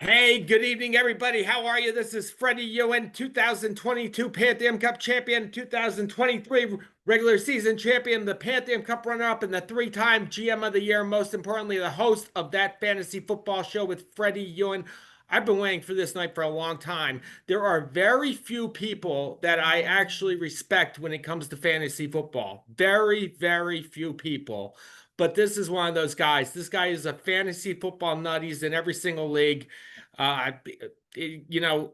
Hey, good evening, everybody. How are you? This is Freddie Ewan, 2022 Pan Cup champion, 2023 regular season champion, the Pan Cup runner-up, and the three-time GM of the year. Most importantly, the host of that fantasy football show with Freddie Ewan. I've been waiting for this night for a long time. There are very few people that I actually respect when it comes to fantasy football. Very, very few people. But this is one of those guys. This guy is a fantasy football nut. He's in every single league. Uh,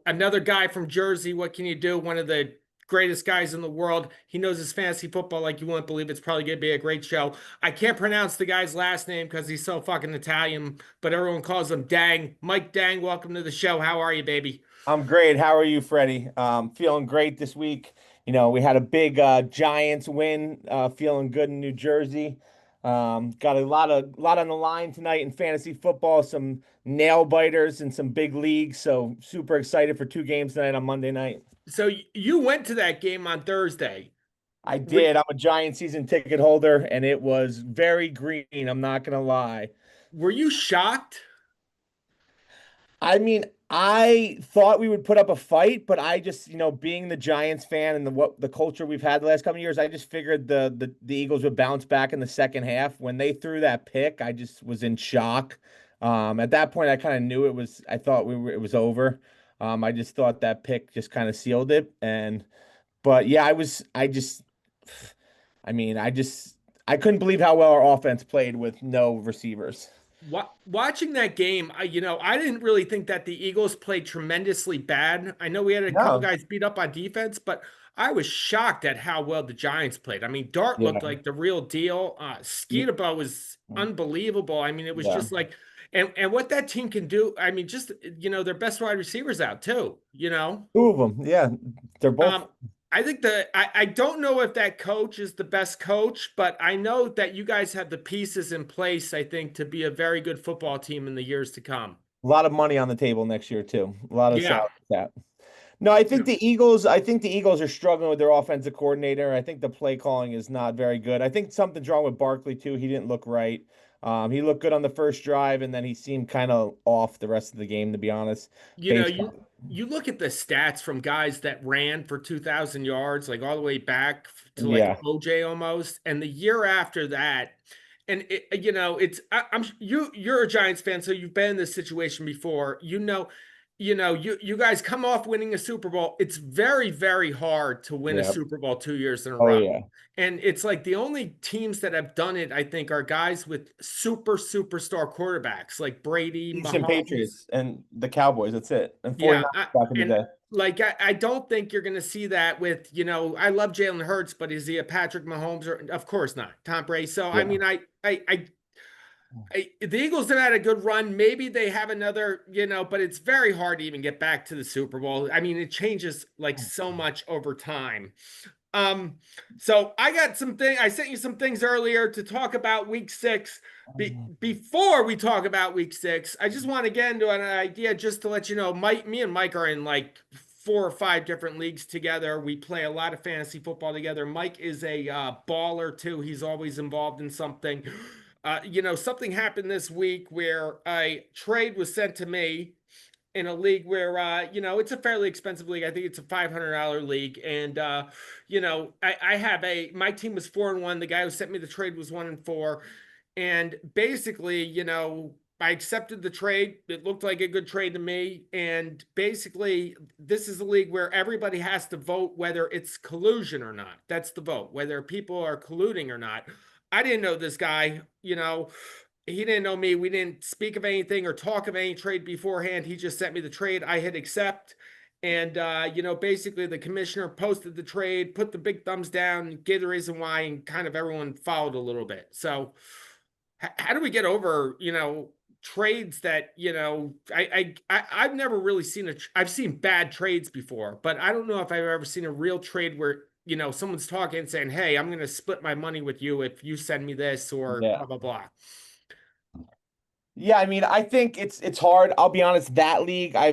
Another guy from Jersey. What can you do? One of the greatest guys in the world. He knows his fantasy football like you wouldn't believe. It's probably going to be a great show. I can't pronounce the guy's last name because he's so fucking Italian, but everyone calls him Deng. Mike Deng, welcome to the show. How are you, baby? I'm great. How are you, Freddie? Feeling great this week. We had a big Giants win. Feeling good in New Jersey. Got a lot on the line tonight in fantasy football. Some nail biters and some big leagues. So super excited for two games tonight on Monday night. So you went to that game on Thursday. I Were, did. I'm a Giant season ticket holder, and it was very green. I'm not gonna lie. were you shocked? I mean, I thought we would put up a fight, but I just, being the Giants fan and the culture we've had the last couple of years, I just figured the Eagles would bounce back in the second half. When they threw that pick, I just was in shock. At that point, I kind of knew I thought it was over. I just thought that pick just kind of sealed it. But yeah, I couldn't believe how well our offense played with no receivers. Watching that game, I didn't really think that the Eagles played tremendously bad. I know we had a couple No. guys beat up on defense, but I was shocked at how well the Giants played. I mean, Dart looked Yeah. like the real deal. Skeetabo was unbelievable. I mean, it was Yeah. just like, and what that team can do. I mean, just their best wide receivers out too. Two of them. Yeah. They're both. Um, I think I don't know if that coach is the best coach, but I know that you guys have the pieces in place, I think, to be a very good football team in the years to come. A lot of money on the table next year too. A lot of Yeah. salary cap. No, I think the Eagles are struggling with their offensive coordinator. I think the play calling is not very good. I think something's wrong with Barkley too. He didn't look right. He looked good on the first drive, and then he seemed kind of off the rest of the game, to be honest. You know, Based you on, you look at the stats from guys that ran for 2,000 yards, like all the way back to like yeah, OJ almost, and the year after that, and I'm you're a Giants fan, so you've been in this situation before. You guys come off winning a Super Bowl. It's very, very hard to win a yeah, Super Bowl 2 years in a oh row. yeah. And it's like the only teams that have done it, I think, are guys with superstar quarterbacks like Brady, Chiefs and Mahomes. Patriots and the Cowboys. That's it. And Yeah, 49 back in the and day. like I don't think you're going to see that with, I love Jalen Hurts, but is he a Patrick Mahomes or of course not, Tom Brady. So I Yeah. mean, the Eagles have had a good run. Maybe they have another, but it's very hard to even get back to the Super Bowl. I mean, it changes like so much over time. Um, so I sent you some things earlier to talk about week six. Before we talk about week six, I just want to get into an idea just to let you know, me and Mike are in like 4 or 5 different leagues together. We play a lot of fantasy football together. Mike is a baller too. He's always involved in something. Something happened this week where a trade was sent to me in a league where it's a fairly expensive league. I think it's a $500 league, and I have my team was 4-1. The guy who sent me the trade was 1-4, and basically, I accepted the trade. It looked like a good trade to me, and basically, this is a league where everybody has to vote whether it's collusion or not. That's the vote, whether people are colluding or not. I didn't know this guy, he didn't know me. We didn't speak of anything or talk of any trade beforehand. He just sent me the trade. I hit accept. And, basically the commissioner posted the trade, put the big thumbs down, gave the reason why, and kind of everyone followed a little bit. So, how do we get over, trades that, I've never really seen I've seen bad trades before, but I don't know if I've ever seen a real trade where, someone's talking and saying, hey, I'm going to split my money with you if you send me this or Yeah. blah, blah, blah. Yeah, I mean, I think it's hard. I'll be honest, that league, I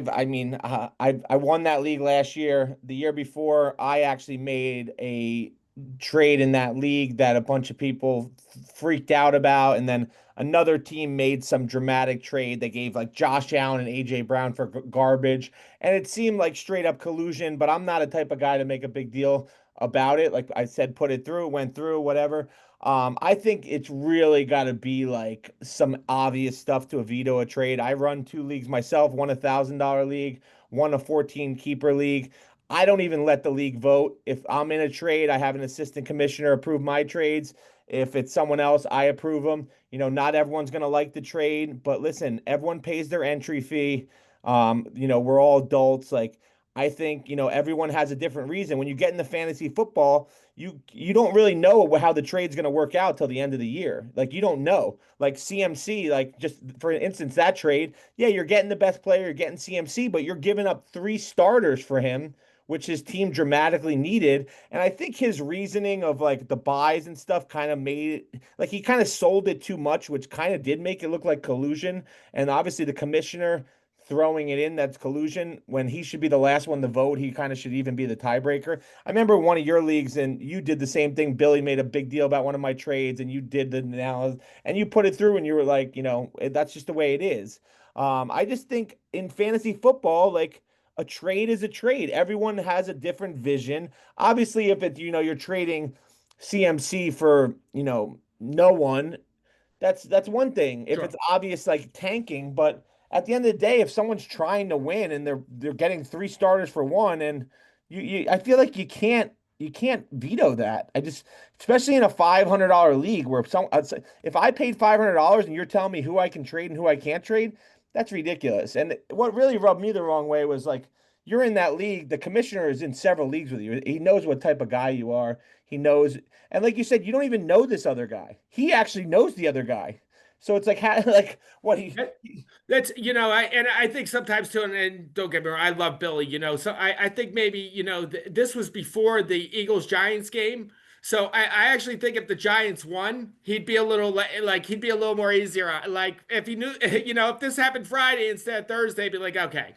won that league last year. The year before, I actually made a trade in that league that a bunch of people freaked out about, and then another team made some dramatic trade. They gave like Josh Allen and AJ Brown for garbage, and it seemed like straight up collusion. But I'm not a type of guy to make a big deal about it. Like I said, put it through, went through, whatever. I think it's really got to be like some obvious stuff to veto a trade. I run two leagues myself, one $1,000 league, one a 14 keeper league. I don't even let the league vote. If I'm in a trade, I have an assistant commissioner approve my trades. If it's someone else, I approve them. Not everyone's going to like the trade, but listen, everyone pays their entry fee. We're all adults. Like, I think, everyone has a different reason. When you get into fantasy football, you don't really know how the trade's going to work out till the end of the year. Like, you don't know. Like CMC, like just for instance, that trade, yeah, you're getting the best player, you're getting CMC, but you're giving up three starters for him, which his team dramatically needed. And I think his reasoning of like the buys and stuff kind of made it like he kind of sold it too much, which kind of did make it look like collusion. And obviously, the commissioner throwing it in, that's collusion when he should be the last one to vote. He kind of should even be the tiebreaker. I remember one of your leagues, and you did the same thing. Billy made a big deal about one of my trades, and you did the analysis and you put it through, and you were like, that's just the way it is. I just think in fantasy football, like, a trade is a trade. Everyone has a different vision. Obviously, if it, you're trading CMC for, no one, that's one thing. If Sure. it's obvious like tanking, but at the end of the day, if someone's trying to win and they're getting three starters for one, and I feel like you can't veto that. I just, especially in a $500 league where if I paid $500 and you're telling me who I can trade and who I can't trade, that's ridiculous. And what really rubbed me the wrong way was like, you're in that league. The commissioner is in several leagues with you. He knows what type of guy you are. He knows, and like you said, you don't even know this other guy. He actually knows the other guy. So it's like, like what That's I think sometimes too, and don't get me wrong, I love Billy, so I think maybe this was before the Eagles Giants game, so I actually think if the Giants won, he'd be a little like he'd be a little more easier. Like if he knew, if this happened Friday instead of Thursday, he'd be like, okay.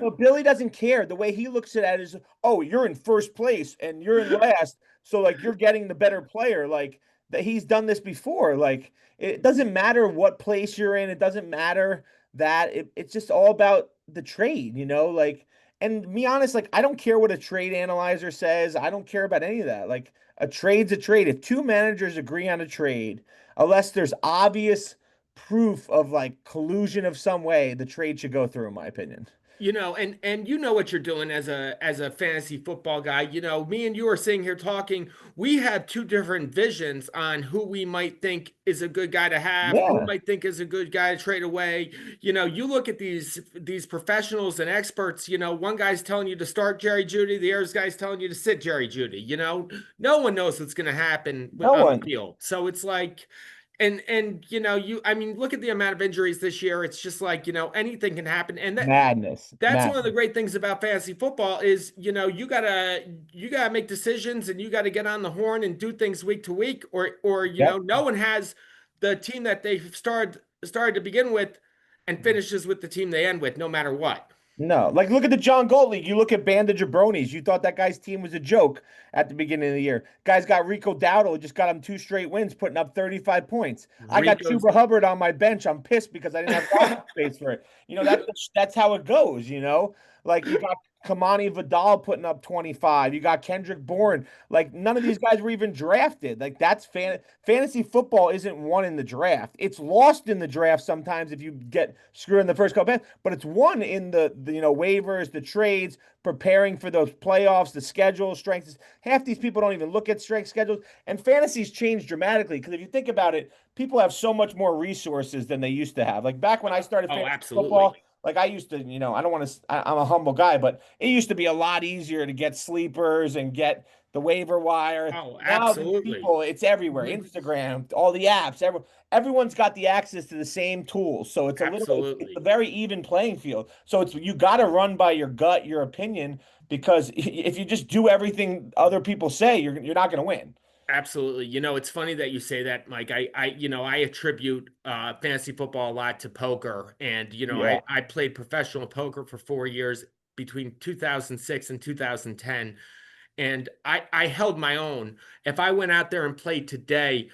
But Billy doesn't care. The way he looks at it is, oh, you're in first place and you're in last, so like you're getting the better player. Like that he's done this before. Like it doesn't matter what place you're in. It doesn't matter that it's just all about the trade. Like, and to be honest, like I don't care what a trade analyzer says. I don't care about any of that. Like a trade's a trade. If two managers agree on a trade, unless there's obvious proof of like collusion of some way, the trade should go through, in my opinion. And you know what you're doing as a fantasy football guy. Me and you are sitting here talking. We have two different visions on who we might think is a good guy to have, who Yeah. might think is a good guy to trade away. You look at these professionals and experts, one guy's telling you to start Jerry Judy, the other guy's telling you to sit Jerry Judy. No one knows what's going to happen No on the one. field. So it's like and I mean, look at the amount of injuries this year. It's just like, anything can happen. And Madness. that's one of the Madness. great things about fantasy football is you gotta make decisions and you gotta get on the horn and do things week to week, or Yep. no one has the team that they started to begin with and finishes with the team they end with, no matter what. No, like look at the John Gold League. You look at Band of Jabronis. You thought that guy's team was a joke at the beginning of the year. Guy's got Rico Dowdle, just got him two straight wins, putting up 35 points. I got Rico's Chuba Hubbard on my bench. I'm pissed because I didn't have roster space for it. That's how it goes. Like you got Kamani Vidal putting up 25. You got Kendrick Bourne. Like none of these guys were even drafted. Like that's fantasy football isn't won in the draft. It's lost in the draft sometimes if you get screwed in the first couple, but it's won in the waivers, the trades, preparing for those playoffs, the schedule strengths. Half these people don't even look at strength schedules, and fantasy's changed dramatically because if you think about it, people have so much more resources than they used to have. Like back when I started Oh, fantasy absolutely. football, like I used to, I don't want to, I'm a humble guy, but it used to be a lot easier to get sleepers and get the waiver wire. Oh, Now these absolutely. people, it's everywhere. Mhm. Instagram, all the apps, everyone's got the access to the same tools. So it's a Absolutely. very even playing field. So you got to run by your gut, your opinion, because if you just do everything other people say, you're not going to win. Absolutely. It's funny that you say that, Mike. I attribute fantasy football a lot to poker. And, Yeah. I played professional poker for 4 years between 2006 and 2010. and I held my own. If I went out there and played today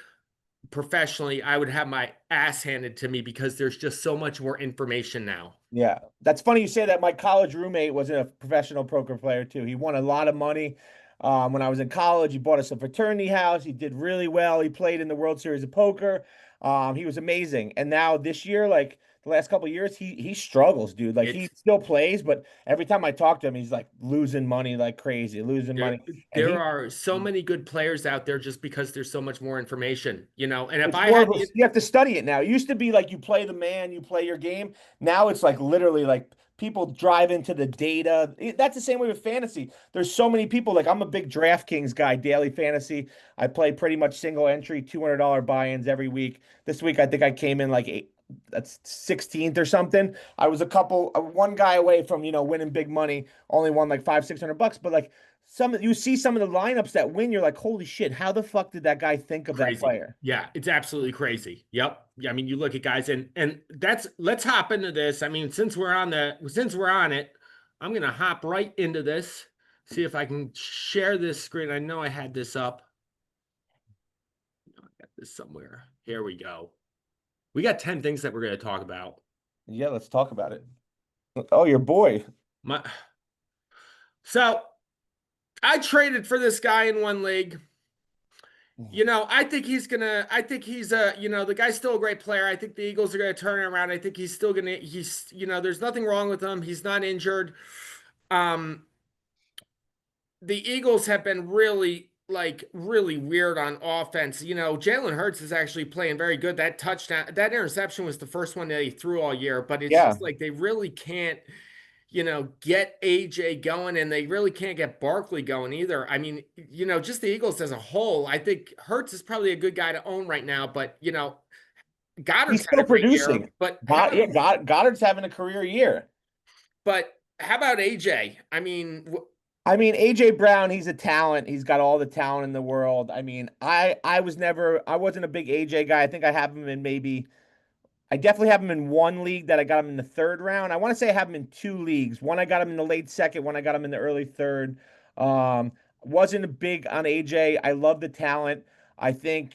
professionally, I would have my ass handed to me because there's just so much more information now. Yeah, that's funny you say that. My college roommate was a professional poker player too. He won a lot of money when I was in college. He bought us a fraternity house. He did really well. He played in the World Series of Poker. He was amazing. And now this year, like the last couple of years, he struggles, dude. Like he It's still plays, but every time I talk to him, he's like losing money like crazy, losing there money. And there he are so many good players out there just because there's so much more information, you know. And if It's I more had of a, the you have to study it now. It used to be like you play the man, you play your game. Now it's like literally like people drive into the data. That's the same way with fantasy. There's so many people. Like I'm a big DraftKings guy, daily fantasy. I play pretty much single entry, $200 buy-ins every week. This week I think I came in like that's 16th or something. I was one guy away from, winning big money, only won like 500-600 bucks. But like you see some of the lineups that win, you're like, holy shit, how the fuck did that guy think of that crazy. player? Yeah, it's absolutely crazy. Yep. Yeah, I mean, you look at guys and that's let's hop into this. I mean, since we're on it, I'm gonna hop right into this. See if I can share this screen. I know I had this up. I got this somewhere. Here we go. We got 10 things that we're gonna talk about. Yeah, let's talk about it. Oh, your boy. My so I traded for this guy in one league. You know, I think he's the guy's still a great player. I think the Eagles are gonna turn it around. I think there's nothing wrong with him. He's not injured. Um, the Eagles have been really weird on offense. You know, Jalen Hurts is actually playing very good. That touchdown, that interception was the first one that he threw all year, but it's Yeah. just like they really can't get AJ going, and they really can't get Barkley going either. I mean, just the Eagles as a whole, I think Hurts is probably a good guy to own right now, but He's Goddard's had still a great year. producing. Goddard's having a career year. But how about AJ? I mean, I mean, AJ Brown, he's a talent. He's got all the talent in the world. I mean, I wasn't a big AJ guy. I think I have him in maybe I definitely have him in one league that I got him in the third round. I want to say I have him in two leagues. One I got him in the late second, one I got him in the early third. Um, wasn't a big on AJ. I love the talent. I think,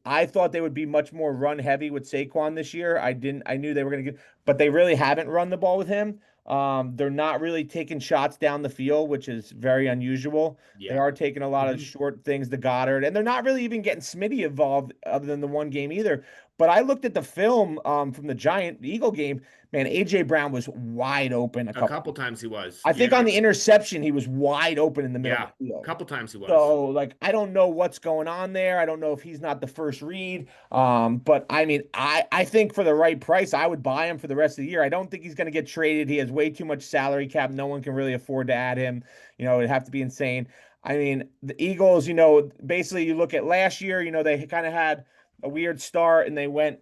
I thought they would be much more run heavy with Saquon this year. I knew they were going to get, but they really haven't run the ball with him. They're not really taking shots down the field, which is very unusual. They yeah. are taking a lot of Mhm. short things to Goddard, and they're not really even getting Smitty involved other than the one game either. But I looked at the film from the Eagle game. Man, AJ Brown was wide open a A couple. couple times he was. I think on Yeah. the interception, he was wide open in the middle Yeah. of the A field. couple times he was. So, like, I don't know what's going on there. I don't know if he's not the first read. But I mean, I think for the right price, I would buy him for the rest of the year. I don't think he's going to get traded. He has way too much salary cap. No one can really afford to add him. It'd have to be insane. I mean, the Eagles, basically you look at last year, they kind of had a weird start and they went,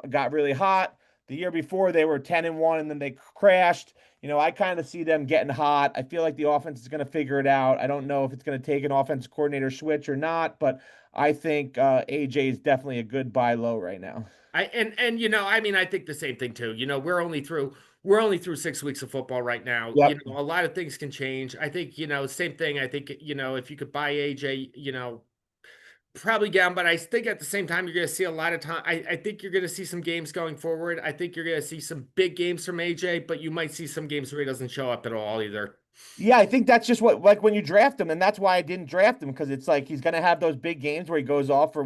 got really hot. The year before they were 10-1 and then they crashed. I kind of see them getting hot. I feel like the offense is going to figure it out. I don't know if it's going to take an offense coordinator switch or not, but I think AJ is definitely a good buy low right now. I mean, I think the same thing too. We're only through 6 weeks of football right now. Yep. A lot of things can change. I think, same thing. I think, if you could buy AJ, probably down, but I think at the same time, you're going to see a lot of time. I think you're going to see some games going forward. I think you're going to see some big games from AJ, but you might see some games where he doesn't show up at all either. Yeah, I think that's just what, like when you draft him, and that's why I didn't draft him because it's like he's going to have those big games where he goes off for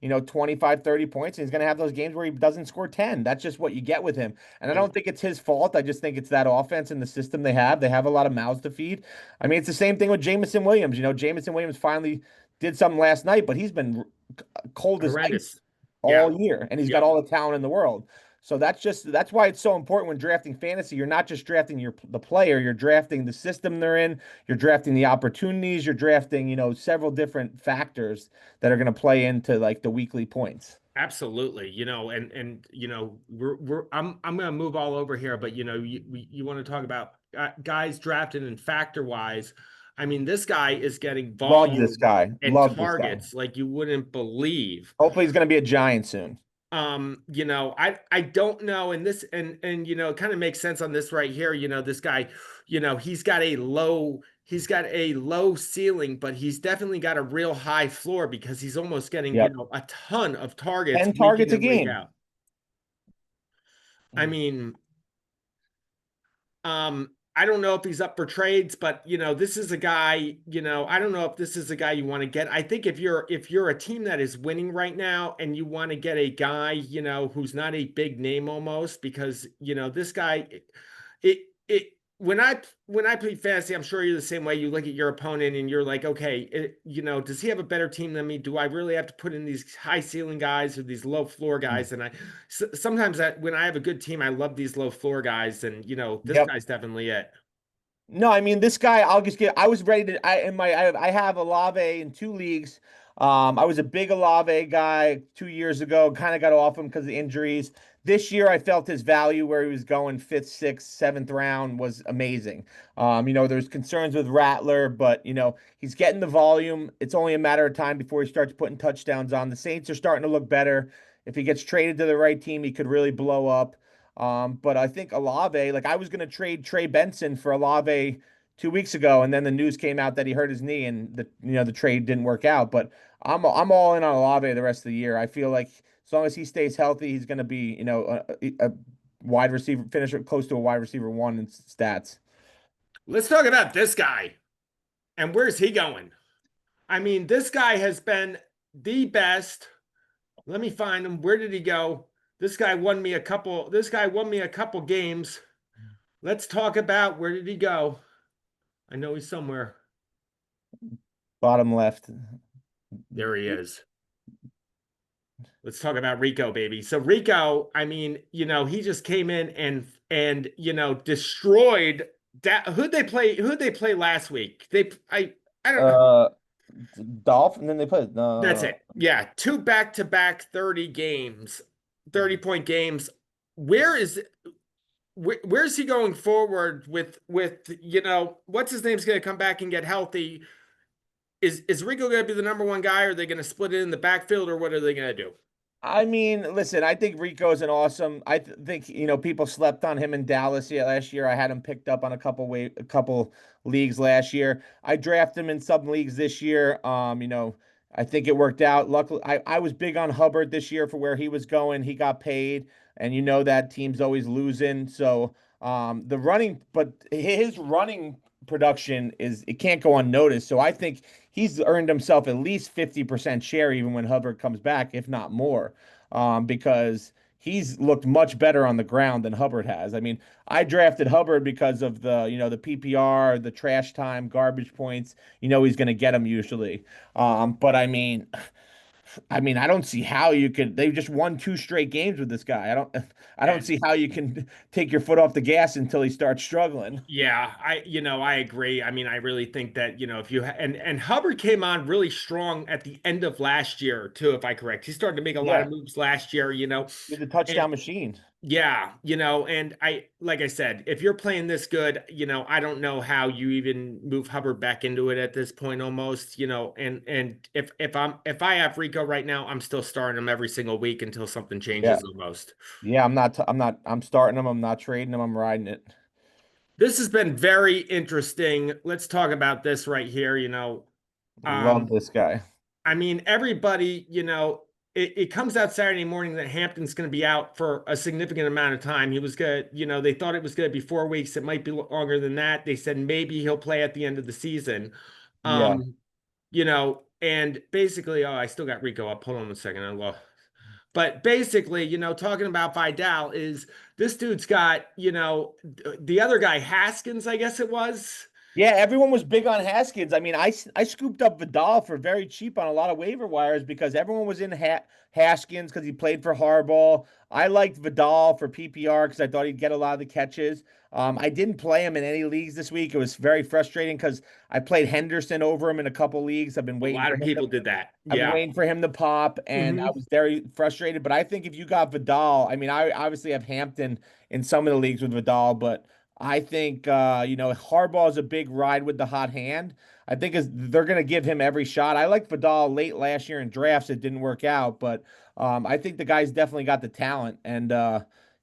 25, 30 points, and he's going to have those games where he doesn't score 10. That's just what you get with him. And I And don't think it's his fault. I just think it's that offense and the system they have. They have a lot of mouths to feed. I mean, it's the same thing with Jamison Williams. Jamison Williams finally did something last night, but he's been cold as ice horrendous. Yeah. all year, and he's got Yep. all the talent in the world. So that's why it's so important when drafting fantasy. You're not just drafting the player, you're drafting the system they're in, you're drafting the opportunities, you're drafting, several different factors that are going to play into like the weekly points. Absolutely. I'm going to move all over here, but you want to talk about guys drafted and factor wise. I mean, this guy is getting Love this volume guy. and Love this guy. targets like you wouldn't believe. Hopefully he's going to be a Giant soon. I don't know, and this and it kind of makes sense on this right here. This guy, he's got a low he's got a low ceiling, but he's definitely got a real high floor because he's almost getting, Yep. a ton of targets 10 week in targets a and week game. out. I mean, I don't know if he's up for trades, but this is a guy, I don't know if this is a guy you want to get. I think if you're a team that is winning right now and you want to get a guy, who's not a big name almost, because this guy, it when I play fantasy, I'm sure you're the same way. You look at your opponent and you're like, okay, does he have a better team than me? Do I really have to put in these high ceiling guys or these low floor guys? And sometimes when I have a good team, I love these low floor guys, and this Yep. guy's definitely it. No, I mean this guy. I'll just get. I was ready to. I have Olave in two leagues. I was a big Olave guy 2 years ago. Kind of got off him because of injuries. This year, I felt his value where he was going fifth, sixth, seventh round was amazing. There's concerns with Rattler, but he's getting the volume. It's only a matter of time before he starts putting touchdowns on. The Saints are starting to look better. If he gets traded to the right team, he could really blow up. But I think Olave, like I was going to trade Trey Benson for Olave 2 weeks ago, and then the news came out that he hurt his knee, and the trade didn't work out. But I'm all in on Olave the rest of the year. I feel like as long as he stays healthy, he's going to be a wide receiver, finish close to a wide receiver one in stats. Let's talk about this guy and where's he going? I mean, this guy has been the best. Let me find him. Where did he go? This guy won me a couple games. Let's talk about where did he go? I know he's somewhere. Bottom left. There he is. Let's talk about Rico, baby. So Rico, I mean, he just came in and destroyed that. Who'd they play last week? I don't know. Uh, Dolph, and then they put That's it. Yeah, two back-to-back 30 games, 30-point games. Where is where's he going forward with what's his name's going to come back and get healthy? Is Rico going to be the number one guy? Or are they going to split it in the backfield, or what are they going to do? I mean, listen, I think Rico's an awesome. Think people slept on him in Dallas last year. I had him picked up on a couple leagues last year. I drafted him in some leagues this year. I think it worked out. Luckily, I was big on Hubbard this year for where he was going. He got paid, and that team's always losing. So but his running production it can't go unnoticed. So I think he's earned himself at least 50% share even when Hubbard comes back, if not more, because he's looked much better on the ground than Hubbard has. I mean, I drafted Hubbard because of the PPR, the trash time, garbage points. He's going to get them usually. But I don't see how you could. They've just won two straight games with this guy. I don't And see how you can take your foot off the gas until he starts struggling. yeah, I agree. I mean, I really think that, if you and Hubbard came on really strong at the end of last year too, if I correct. He started to make a lot of Yeah, moves last year, he's a and touchdown machine. yeah, and like I said, if you're playing this good, I don't know how you even move Hubbard back into it at this point almost, and if I have Rico right now, I'm still starting him every single week until something Yeah, changes almost. yeah. I'm starting him. I'm not trading him. I'm riding it. This has been very interesting. Let's talk about this right here, Love um this guy. I mean, everybody, it comes out Saturday morning that Hampton's going to be out for a significant amount of time. He was going to, they thought it was going to be 4 weeks. It might be longer than that. They said maybe he'll play at the end of the season. Yeah. And basically, oh, I still got Rico up. Hold on a second. I lost. But basically, talking about Vidal is this dude's got, the other guy, Haskins, I guess it was. Yeah, everyone was big on Haskins. I mean, I scooped up Vidal for very cheap on a lot of waiver wires because everyone was in Haskins because he played for Harbaugh. I liked Vidal for PPR because I thought he'd get a lot of the catches. I didn't play him in any leagues this week. It was very frustrating because I played Henderson over him in a couple leagues. A lot of people did that. I've been Yeah. waiting for him to pop, and I Hmm. was very frustrated. But I think if you got Vidal, I mean, I obviously have Hampton in some of the leagues with Vidal, but I think Harbaugh is a big ride with the hot hand. I think they're going to give him every shot. I like Vidal late last year in drafts. It didn't work out, but I think the guy's definitely got the talent, and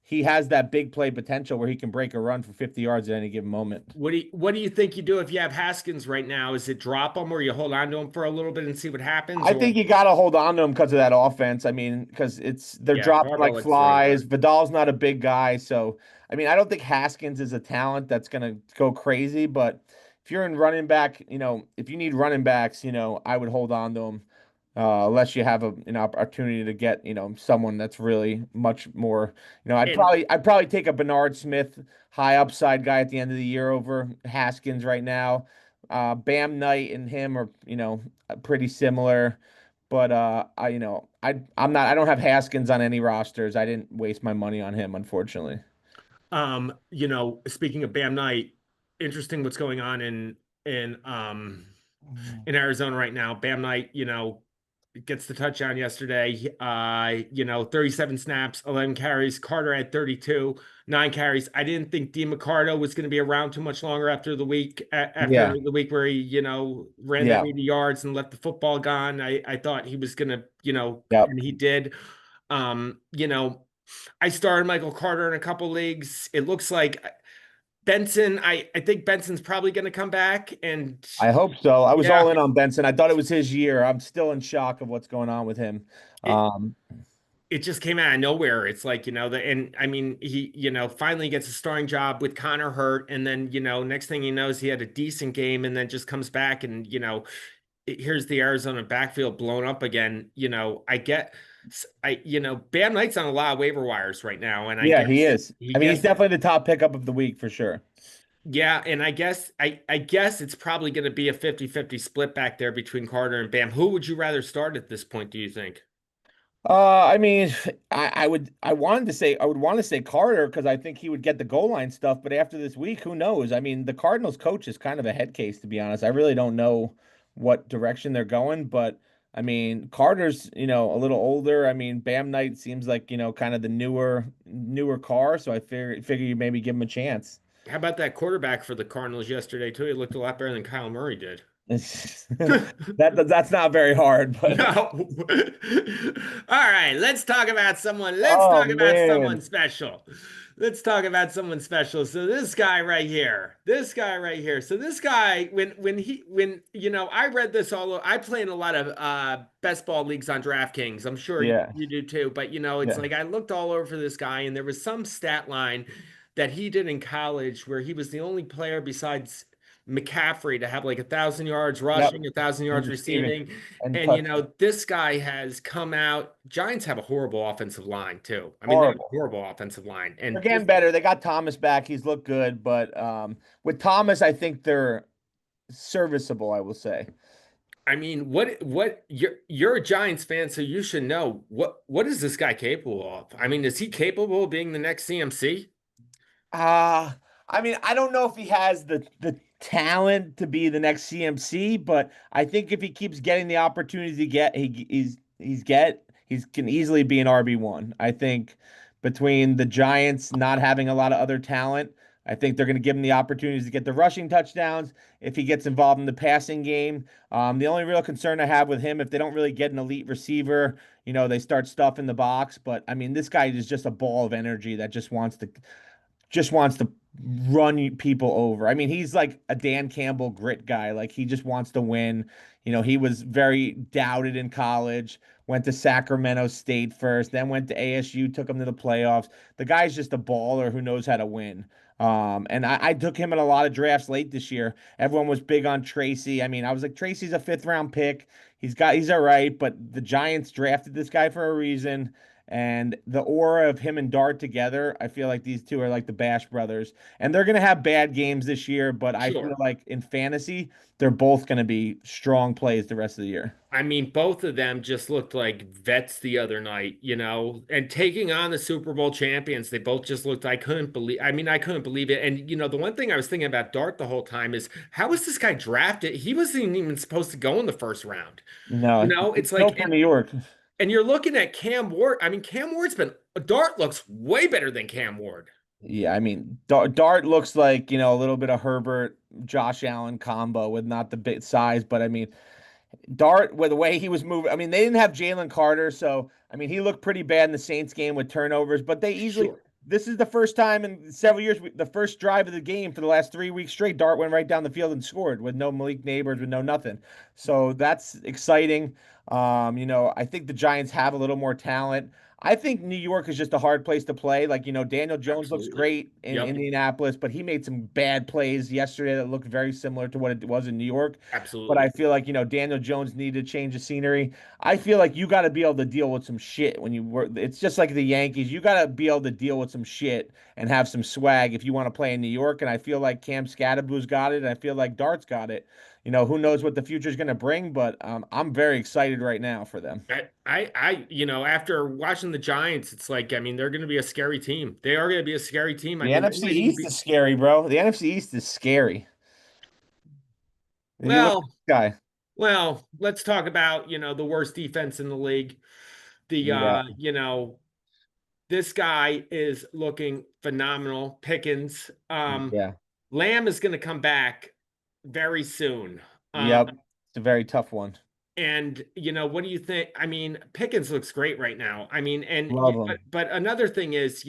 he has that big play potential where he can break a run for 50 yards at any given moment. What do you think you do if you have Haskins right now? Is it drop him or you hold on to him for a little bit and see what happens? I think Or you got to hold on to him because of that offense. I mean, because they're yeah, dropping Harbaugh like likes throwing flies. hard. Vidal's not a big guy, so I mean, I don't think Haskins is a talent that's gonna go crazy. But if you're in running back, if you need running backs, I would hold on to them unless you have an opportunity to get someone that's really much more. I'd And probably take a Bernard Smith high upside guy at the end of the year over Haskins right now. Bam Knight and him are pretty similar. But I don't have Haskins on any rosters. I didn't waste my money on him, unfortunately. speaking of Bam Knight, interesting what's going on in um in Arizona right now. Bam Knight, gets the touchdown yesterday. 37 snaps, 11 carries. Carter had 32, 9 carries. I didn't think DeMarcado was going to be around too much longer after Yeah, the week where he, ran that yeah, 80 yards and left the football gone. I thought he was going to, yep. and he did. Um, you know, I started Michael Carter in a couple leagues. It looks like Benson, I think Benson's probably going to come back and I hope so. I was yeah, all in on Benson. I thought it was his year. I'm still in shock of what's going on with him. it, Um, it just came out of nowhere. It's like, and I mean, he, finally gets a starting job with Connor hurt. And then, next thing he knows, he had a decent game and then just comes back and, here's the Arizona backfield blown up again. Bam Knight's on a lot of waiver wires right now. And I yeah, he guess is. he I mean, he's gets, definitely the top pickup of the week for sure. yeah. And I guess it's probably going to be a 50-50 split back there between Carter and Bam. Who would you rather start at this point, do you think? I mean, I would want to say Carter because I think he would get the goal line stuff, but after this week, who knows? I mean, the Cardinals coach is kind of a head case, to be honest. I really don't know what direction they're going, but I mean, Carter's, a little older. I mean, Bam Knight seems like, kind of the newer car, so I figure you maybe give him a chance. How about that quarterback for the Cardinals yesterday, too? He looked a lot better than Kyle Murray did. That's not very hard, but No. All right, let's talk about someone. Let's oh talk about someone man. special. Let's talk about someone special. So this guy right here. This guy right here. So this guy, when I read this I play in a lot of best ball leagues on DraftKings. I'm sure Yeah. you do too. But it's Yeah. like I looked all over for this guy, and there was some stat line that he did in college where he was the only player besides McCaffrey to have like 1,000 yards Yep. rushing, 1,000 yards And receiving receiving. and And touchdown. this guy has come out. Giants have a horrible offensive line too. I mean, they have a Horrible. horrible offensive line. They're And getting better. They got Thomas back. He's looked good, but with Thomas, I think they're serviceable, I will say. I mean, what you're a Giants fan, so you should know what is this guy capable of? I mean, is he capable of being the next CMC? Uh I mean, I don't know if he has the talent to be the next CMC, but I think if he keeps getting the opportunities to get, he can easily be an RB1. I think between the Giants not having a lot of other talent, I think they're going to give him the opportunities to get the rushing touchdowns if he gets involved in the passing game. The only real concern I have with him, if they don't really get an elite receiver, they start stuffing the box. But I mean, this guy is just a ball of energy that just wants to run people over. I mean, he's like a Dan Campbell grit guy. Like he just wants to win. He was very doubted in college, went to Sacramento State first, then went to ASU, took him to the playoffs. The guy's just a baller who knows how to win. And I took him in a lot of drafts late this year. Everyone was big on Tracy. I mean, I was like, Tracy's a fifth round pick. He's all right, but the Giants drafted this guy for a reason. And the aura of him and Dart together, I feel like these two are like the Bash brothers. And they're going to have bad games this year, but I feel Sure. like in fantasy, they're both going to be strong plays the rest of the year. I mean, both of them just looked like vets the other night, and taking on the Super Bowl champions, they both just looked, I couldn't believe it. And, the one thing I was thinking about Dart the whole time is how was this guy drafted? He wasn't even supposed to go in the first round. No, It's he's like, built for New York. and you're looking at Cam Ward. I mean, Cam Ward's been, Dart looks way better than Cam Ward. Yeah, I mean, Dart looks like, a little bit of Herbert, Josh Allen combo with not the big size, but I mean, Dart, with the way he was moving, I mean, they didn't have Jalen Carter, so I mean, he looked pretty bad in the Saints game with turnovers, but they easily Sure. this is the first time in several years, the first drive of the game for the last 3 weeks straight, Dart went right down the field and scored with no Malik Neighbors, with no nothing. So that's exciting. I think the Giants have a little more talent. I think New York is just a hard place to play. Like, Daniel Jones looks Absolutely. great in Yep. Indianapolis, but he made some bad plays yesterday that looked very similar to what it was in New York. But I Absolutely. feel like, Daniel Jones needed to change the scenery. I feel like you got to be able to deal with some shit when you work. It's just like the Yankees. You got to be able to deal with some shit and have some swag if you want to play in New York. And I feel like Cam Scadaboo's got it. And I feel like Dart's got it. Who knows what the future is going to bring, but I'm very excited right now for them. After watching the Giants, it's like, I mean, they're going to be a scary team. They are going to be a scary team. I The mean, they NFC might even East be, is scary, bro. The NFC East is scary. If you look at well, this guy, let's talk about, the worst defense in the league. The, yeah, this guy is looking phenomenal. Pickens. yeah, Lamb is going to come back very soon. Um, yep. It's a very tough one. And what do you think? I mean, Pickens looks great right now. I mean, Love but him. another thing is,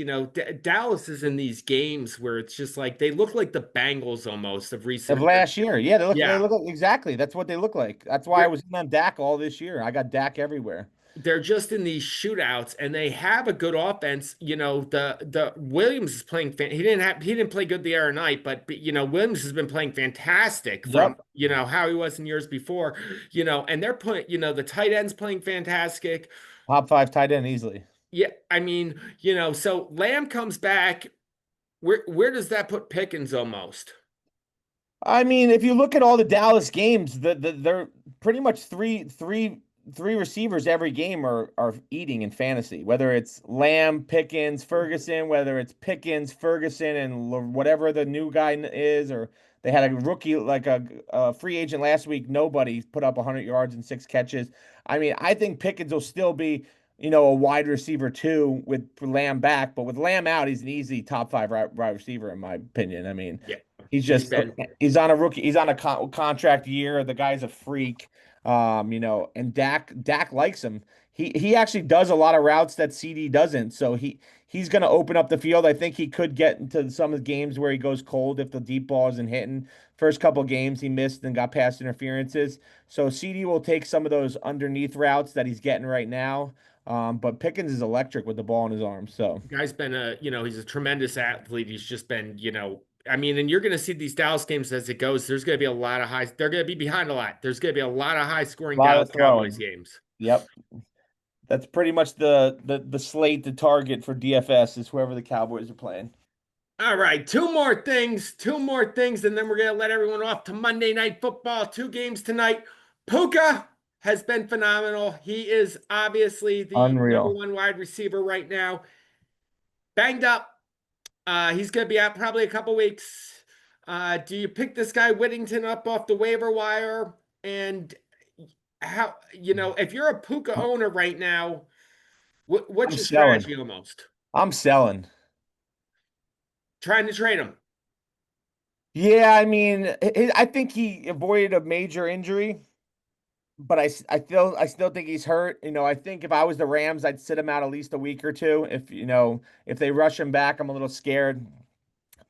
Dallas is in these games where it's just like they look like the Bengals almost of Of recent. last year, yeah, they Yeah, look like, exactly. That's what they look like. That's why I they're was in on Dak all this year. I got Dak everywhere. they're just in these shootouts, and they have a good offense. The Williams is playing. He didn't play good the other night, but Williams has been playing fantastic from Yep. how he was in years before. And they're putting the tight ends playing fantastic. Top five tight end easily. Yeah, I mean, so Lamb comes back. Where does that put Pickens almost? I mean, if you look at all the Dallas games, they're pretty much three receivers every game are eating in fantasy. Whether it's Lamb, Pickens, Ferguson, whether it's Pickens, Ferguson, and whatever the new guy is, or they had a rookie like a free agent last week. Nobody put up 100 yards and 6 catches. I mean, I think Pickens will still be, a wide receiver too with Lamb back, but with Lamb out, he's an easy top five wide receiver in my opinion. I mean. Yeah, He's he's just been he's on a rookie. He's on a contract year. The guy's a freak. And Dak likes him. He actually does a lot of routes that CD doesn't. So he's going to open up the field. I think he could get into some of the games where he goes cold if the deep ball isn't hitting. First couple games he missed and got past interferences. So CD will take some of those underneath routes that he's getting right now. But Pickens is electric with the ball in his arms. So guy's been he's a tremendous athlete. He's just been I mean, and you're going to see these Dallas games as it goes. There's going to be a lot of high. They're going to be behind a lot. There's going to be a lot of high a scoring lot Dallas of Cowboys throwing. games. Yep. That's pretty much the slate to target for DFS is whoever the Cowboys are playing. All right, two more things, and then we're going to let everyone off to Monday Night Football. Two games tonight. Puka has been phenomenal. He is obviously the number Unreal. one wide receiver right now. Banged up. He's going to be out probably a couple weeks. Do you pick this guy Whittington up off the waiver wire? And how, if you're a Puka owner right now, what's I'm your selling. strategy almost? I'm selling. Trying to trade him. Yeah, I mean, I think he avoided a major injury, but I still think he's hurt. I think if I was the Rams, I'd sit him out at least a week or two. If they rush him back, I'm a little scared.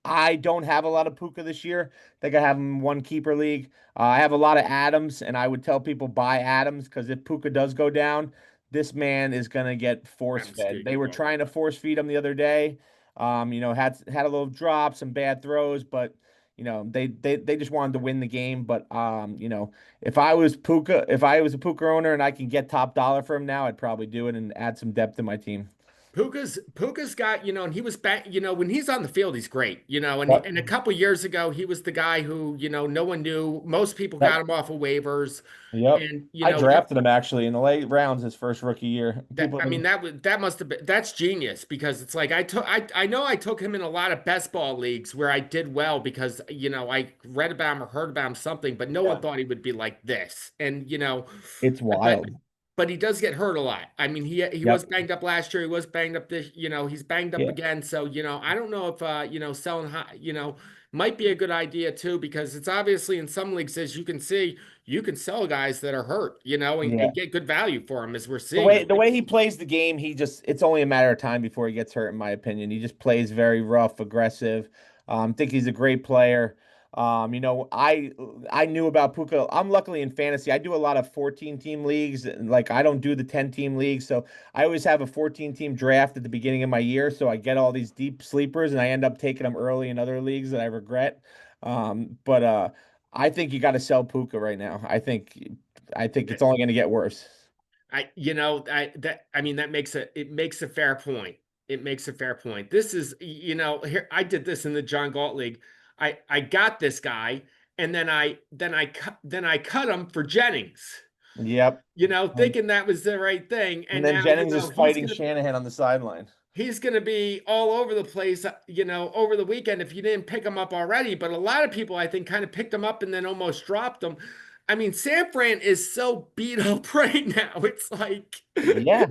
I don't have a lot of Puka this year. I think I have him in one keeper league. I have a lot of Adams, and I would tell people buy Adams because if Puka does go down, this man is gonna get force I'm scared fed. to They were go. trying to force feed him the other day. Had a little drop, some bad throws, but they just wanted to win the game. But if I was a Puka owner and I can get top dollar for him now, I'd probably do it and add some depth to my team. Puka's got, and he was back, when he's on the field, he's great, Yep. and a couple years ago, he was the guy who, no one knew. Most people got Yep. him off of waivers. Yep. And, I drafted him actually in the late rounds his first rookie year. that People I have mean been that must have been that's genius because it's like I know I took him in a lot of best ball leagues where I did well because I read about him or heard about him something, but no one yeah, thought he would be like this. And it's but wild. but he does get hurt a lot. I mean, he was Yep. banged up last year. He was banged up this, he's banged up Yeah. again. So, I don't know if selling high, might be a good idea too, because it's obviously in some leagues, as you can see, you can sell guys that are hurt, Yeah. and get good value for them as we're The seeing. way the way he plays the game, it's only a matter of time before he gets hurt, in my opinion. He just plays very rough, aggressive. Think he's a great player. I knew about Puka. I'm luckily in fantasy. I do a lot of 14 team leagues, and like I don't do the 10 team leagues. So I always have a 14 team draft at the beginning of my year. So I get all these deep sleepers and I end up taking them early in other leagues that I regret. But I think you got to sell Puka right now. I think it's only going to get worse. I mean, it makes a fair point. It makes a fair point. This is, here I did this in the John Galt League. I got this guy, and then I cut him for Jennings, Yep. And, thinking that was the right thing. and And then now, Jennings is fighting Shanahan on the sideline. he's gonna be all over the place, over the weekend if you didn't pick him up already. But a lot of people, I think, kind of picked him up and then almost dropped him. I mean, San Fran is so beat up right now. It's like, Yeah.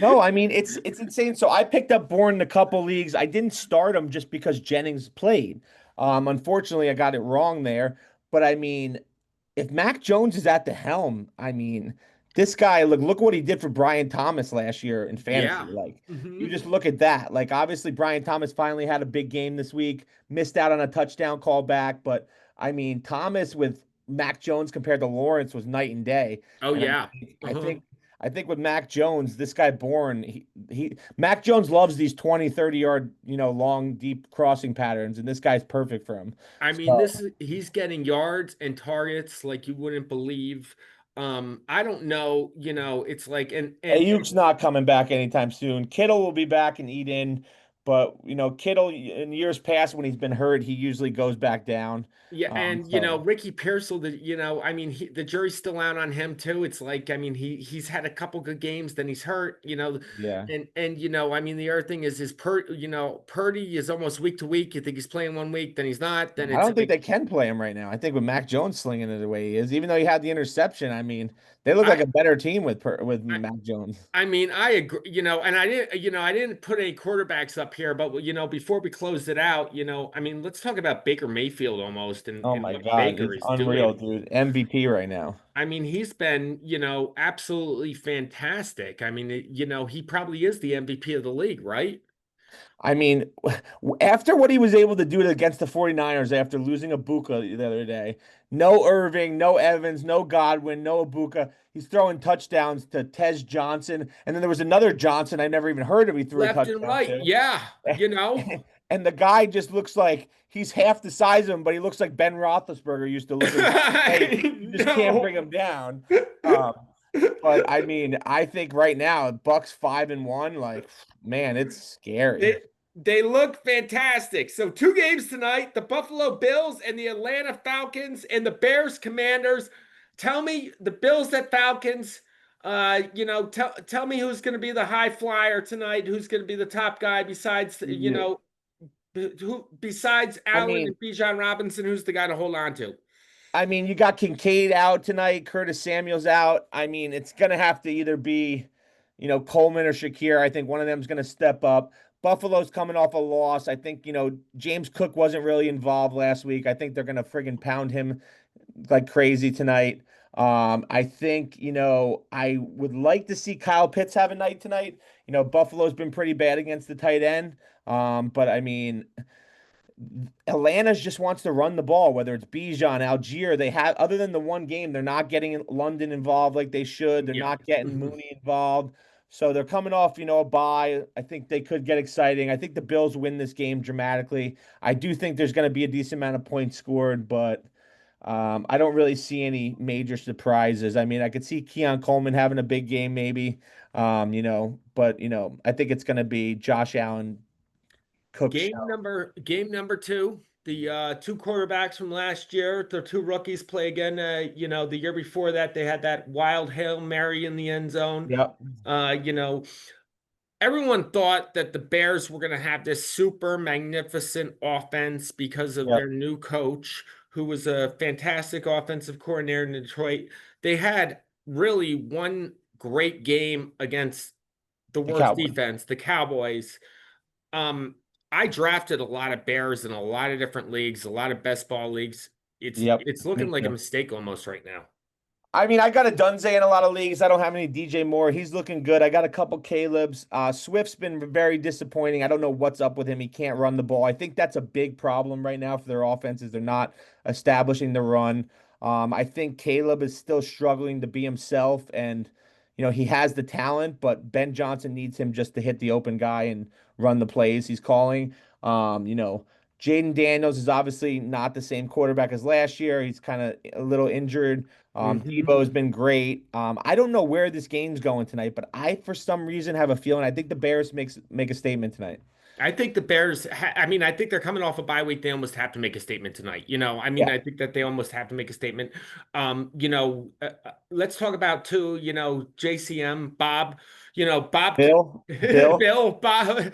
No, I mean it's insane. So I picked up Bourne in a couple leagues. I didn't start him just because Jennings played. Unfortunately, I got it wrong there. But I mean, if Mac Jones is at the helm, I mean, this guy, look what he did for Brian Thomas last year in fantasy. yeah. Like, you Hmm. just look at that. Like, obviously, Brian Thomas finally had a big game this week, missed out on a touchdown call back, but I mean, Thomas with Mac Jones compared to Lawrence was night and day. Oh And yeah. I Uh-huh. think I think with Mac Jones, this guy Bourne, he Mac Jones loves these 20, 30 yard, long, deep crossing patterns, and this guy's perfect for him. I mean, So he's getting yards and targets like you wouldn't believe. I don't know, it's like, Ayuk's not coming back anytime soon. Kittle will be back and eat in, but Kittle in years past when he's been hurt, he usually goes back down. yeah, and So Ricky Pearsall, I mean, the jury's still out on him too. It's like, I mean, he's had a couple good games, then he's hurt, yeah, and I mean, the other thing is Purdy is almost week to week. You think he's playing one week, then he's not. Then I it's don't think like, they can play him right now. I think with Mac Jones slinging it the way he is, even though he had the interception, I mean, they look like I, a better team with I, Mac Jones. I mean, I agree, and I didn't put any quarterbacks up here, but before we closed it out, I mean, let's talk about Baker Mayfield almost Oh and my what God, Baker he's is unreal, doing. dude. MVP right now. I mean, he's been, absolutely fantastic. I mean, he probably is the MVP of the league, right? I mean, after what he was able to do against the 49ers after losing Ibuka the other day, no Irving, no Evans, no Godwin, no Ibuka. He's throwing touchdowns to Tez Johnson. And then there was another Johnson I never even heard of. He threw a Left and touchdown right. to. Yeah, And the guy just looks like he's half the size of him, but he looks like Ben Roethlisberger used to look when he played. I You just can't know. bring him down. Um, but I mean, I think right now, Bucks 5-1, like, man, it's scary. They they look fantastic. So two games tonight, the Buffalo Bills and the Atlanta Falcons and the Bears Commanders. Tell me the Bills at Falcons. Tell me who's going to be the high flyer tonight, who's going to be the top guy besides, Yeah. who besides I Allen mean, and Bijan Robinson, who's the guy to hold on to? you got Kincaid out tonight, Curtis Samuel's out. I mean, it's gonna have to either be, Coleman or Shakir. I think one of them's gonna step up. Buffalo's coming off a loss. I think, James Cook wasn't really involved last week. I think they're gonna friggin' pound him like crazy tonight. I think, I would like to see Kyle Pitts have a night tonight. Buffalo's been pretty bad against the tight end. But I mean, Atlanta just wants to run the ball, whether it's Bijan, Algier. They have, other than the one game, they're not getting London involved like they should. They're Yeah. not getting Mhm. Mooney involved. So they're coming off, a bye. I think they could get exciting. I think the Bills win this game dramatically. I do think there's going to be a decent amount of points scored, but I don't really see any major surprises. I mean, I could see Keon Coleman having a big game, maybe. But I think it's going to be Josh Allen, Cook show. Game number two. The two quarterbacks from last year, the two rookies play again. The year before that, they had that wild Hail Mary in the end zone. Yep. Uh, you know, Everyone thought that the Bears were going to have this super magnificent offense because of Yep. their new coach, who was a fantastic offensive coordinator in Detroit. They had really one great game against the The worst Cowboys. defense, the Cowboys. Um, I drafted a lot of Bears in a lot of different leagues, a lot of best ball leagues. Yep, It's looking me like a too. mistake almost right now. I mean, I got a Dunze in a lot of leagues. I don't have any DJ Moore. He's looking good. I got a couple Caleb's. Swift's been very disappointing. I don't know what's up with him. He can't run the ball. I think that's a big problem right now for their offenses. They're not establishing the run. I think Caleb is still struggling to be himself, and he has the talent, but Ben Johnson needs him just to hit the open guy and run the plays he's calling. Jaden Daniels is obviously not the same quarterback as last year. He's kind of a little injured. Hmm. Debo's been great. I don't know where this game's going tonight, but I, for some reason, have a feeling I think the Bears make a statement tonight. I think the Bears, I mean, I think they're coming off a bye week. They almost have to make a statement tonight. I mean, Yeah. I think that they almost have to make a statement. Let's talk about too, JCM, Bob, Bob, Bill, Bill, Bob.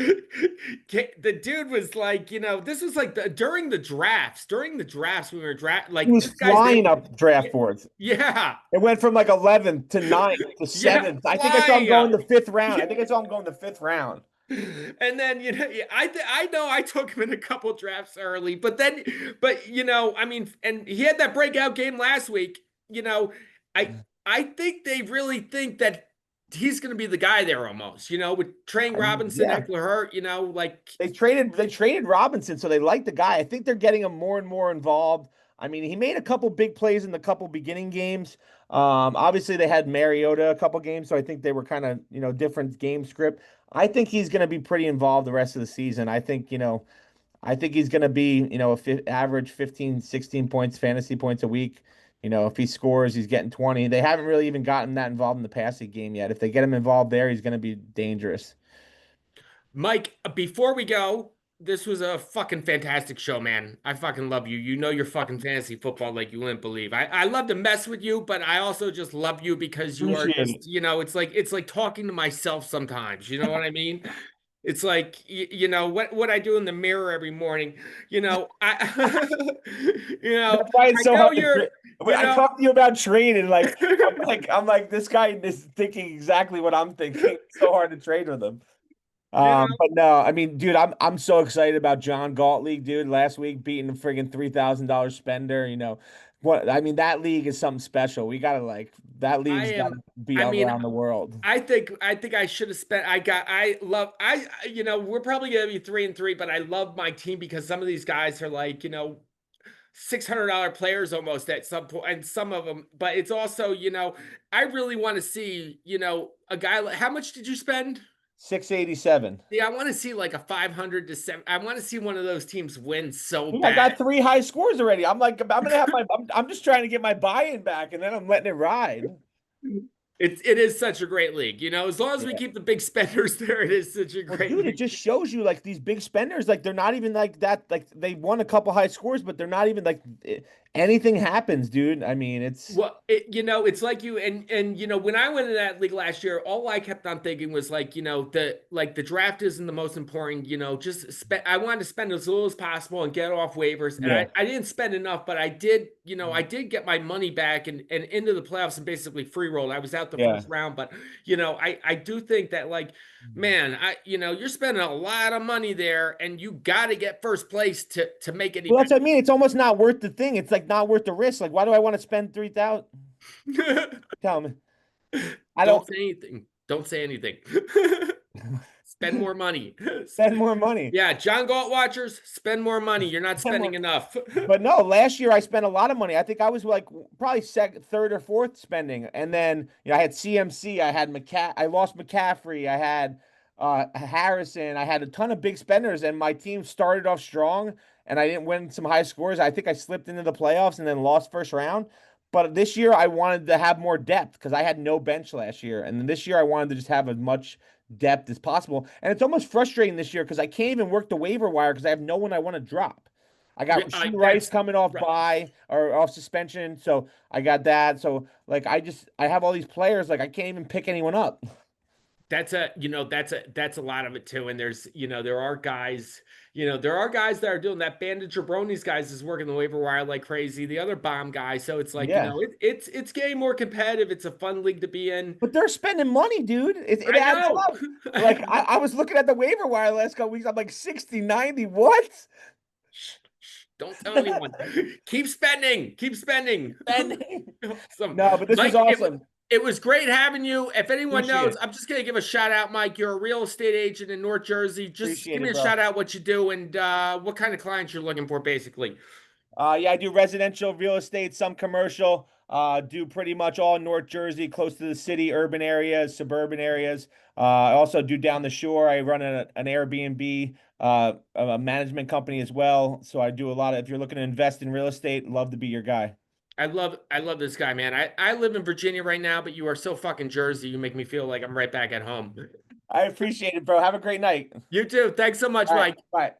The dude was like, this was like during the drafts, we were he like was these guys, flying up draft boards. yeah, It went from like 11th to 9th to yeah, 7th. I think I saw him flying going up. the fifth round. I think I saw him going the fifth round. And then I know I took him in a couple drafts early, but I mean, and he had that breakout game last week. I think they really think that he's going to be the guy there almost. With Train I mean, Robinson, yeah. Eckler hurt. Like They traded Robinson, so they like the guy. I think they're getting him more and more involved. I mean, he made a couple big plays in the couple beginning games. Obviously they had Mariota a couple games, so I think they were kind of, different game script. I think he's going to be pretty involved the rest of the season. I think he's going to be, average 15, 16 points, fantasy points a week. If he scores, he's getting 20. They haven't really even gotten that involved in the passing game yet. If they get him involved there, he's going to be dangerous. Mike, before we go, this was a fucking fantastic show, man. I fucking love you. You know your fucking fantasy football like you wouldn't believe. I love to mess with you, but I also just love you because you are Appreciate just, it. it's like talking to myself sometimes. You know what I mean? It's like what I do in the mirror every morning. I you know, That's why it's I so know hard to you're, when I talk to you about trading, like I'm like this guy is thinking exactly what I'm thinking. It's so hard to trade with him. you know, But no, I mean, dude, I'm so excited about John Galt League, dude. Last week beating a friggin' $3,000 spender, what I mean, that league is something special. We gotta like that I league's gotta am. be I all mean, around the world. I think I should have spent. We're probably gonna be 3-3, but I love my team because some of these guys are like, $600 players almost at some point, and some of them. But it's also, I really want to see, a guy like. How much did you spend? 687. Yeah, I want to see like a 500 to 7. I want to see one of those teams win so Dude, I bad. got three high scores already. I'm like, I'm gonna have I'm just trying to get my buy-in back, and then I'm letting it ride. It is such a great league, as long as we Yeah. keep the big spenders there, it is such a Well, great dude, it league. just shows you like these big spenders, like they're not even like that. Like they won a couple high scores, but they're not even like anything happens, dude. I mean, it's Well, it's like you and when I went in that league last year, all I kept on thinking was like, the draft isn't the most important, just spend. I wanted to spend as little as possible and get off waivers, and I, yeah, I didn't spend enough, but I did get my money back and into the playoffs and basically free rolled. I was out the yeah. first round, but I do think that like, man, you're spending a lot of money there, and you got to get first place to make any Well, that's what I mean. It's almost not worth the thing. It's like not worth the risk. Like, why do I want to spend 3,000? better. Tell me, I Don't don't say anything. Don't say anything. Spend more money. spend more money. Yeah, John Galt watchers, spend more money. You're not Spend spending more. enough. But no, last year I spent a lot of money. I think I was like probably second, third or fourth spending. And then I had CMC, I had I lost McCaffrey, I had Harrison, I had a ton of big spenders, and my team started off strong and I didn't win some high scores. I think I slipped into the playoffs and then lost first round. But this year I wanted to have more depth because I had no bench last year. And then this year I wanted to just have as much depth as possible. And it's almost frustrating this year because I can't even work the waiver wire because I have no one I want to drop. I got Rasheed Rice That's coming off right. by or off suspension, so I got that. So like I have all these players, like I can't even pick anyone up. That's a lot of it too. And there are guys, there are guys that are doing that. Bandit Jabronis guys is working the waiver wire like crazy. The other bomb guy. So it's like, Yeah. it's getting more competitive. It's a fun league to be in. But they're spending money, dude. It I adds know. up. Like I was looking at the waiver wire last couple weeks. I'm like 60, 90. What? Shh, shh, don't tell anyone. Keep spending. Keep spending. Spending. Awesome. No, but this was Mike, awesome. it was great having you. If anyone Appreciate knows, it. I'm just gonna give a shout out, Mike. You're a real estate agent in North Jersey. Just give Appreciate me it, a bro. shout out what you do and what kind of clients you're looking for, basically. Yeah, I do residential real estate, some commercial. Do pretty much all North Jersey, close to the city, urban areas, suburban areas. I also do down the shore. I run an Airbnb, a management company as well. So I do a lot of, if you're looking to invest in real estate, love to be your guy. I love this guy, man. I live in Virginia right now, but you are so fucking Jersey. You make me feel like I'm right back at home. I appreciate it, bro. Have a great night. You too. Thanks so much, All right, Mike. bye.